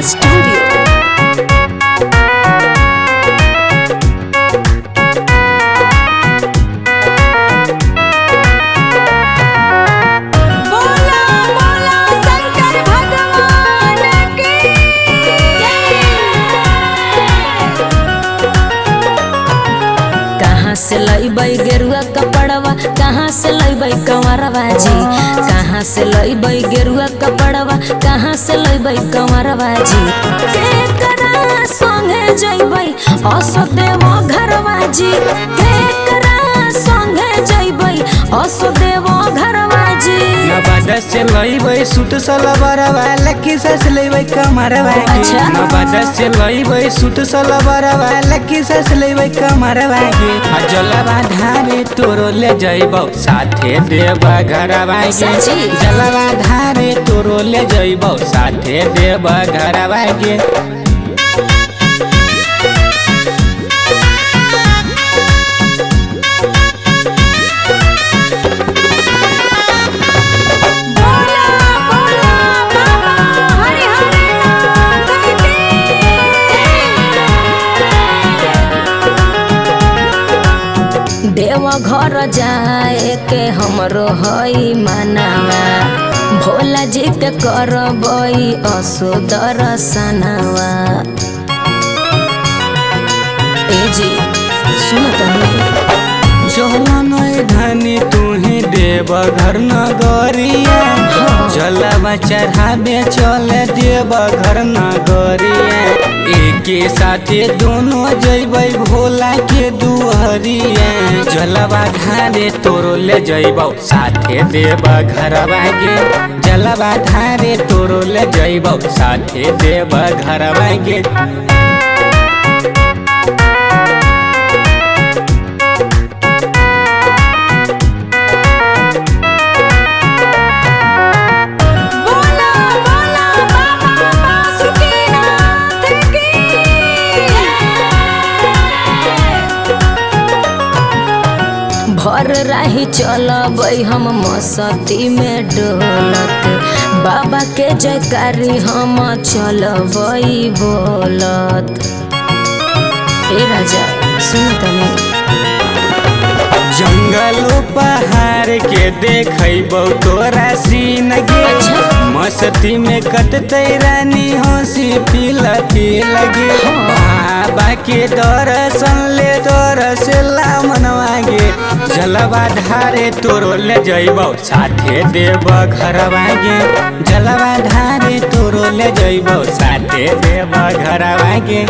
Studio. बोला बोला शंकर भगवान की कहाँ से लईबै गेरुआ कपड़वा, कहाँ से लईबै कंवरवा जी, कहाँ से लईबै गेरुआ कपड़वा, कहाँ से लईबै कंवरवा जी। केकरा संगे जइबै असो देवो घरवा जी, केकरा संगे जइबै असो देवो घरवा जी। नवादा से लईबै सूट सलवारवा, लखीसराय से लईबै कमरवा के। अच्छा। नवादा से लईबै सूट सलवारवा, लखीसराय से लईबै कमरवा के। आ जलवा धारे तोरो ले जइबौ साथे देबा घरवा के। सच्ची? जलवा धारे तोरो ले जइबौ साथे देबा घरवा के। बोला बोला बाबा हरि हरि नाथ की देव घर जाए के हमरो हई मनावा, भोला जी के करबई असो दर्शनवा। ए जी सुन तनी चलन धनी तुही देव घर नगरिया, जलवा चढ़ाबे चल देव घर नगरिया। एके साथे दोनों जइबै भोला के दुहरिया, जलवा धारे तोरो ले जइबौ साथे देव घरवा के। जलवा धारे तोरो ले जइबौ साथे देव घरवा के। बोला बोला बाबा बासुकीनाथ की भर राही चलबै हम मस्ती में डोलत, बाबा के जयकारी हम चलबै बोलत। ए राजा सुन तनी जंगलो पहाड़ के देखबौ तोरा सीन गे। अच्छा। मस्ती में कटतै रानी हंसी पीला पील गे। बाबा के दर्शन ले दरसला मनवा गे। जलवा धारे तोरो ले जइबौ साथे देव घरवा गे। जलवा धारे तोरो ले जइबौ साथे देव घरवा गे।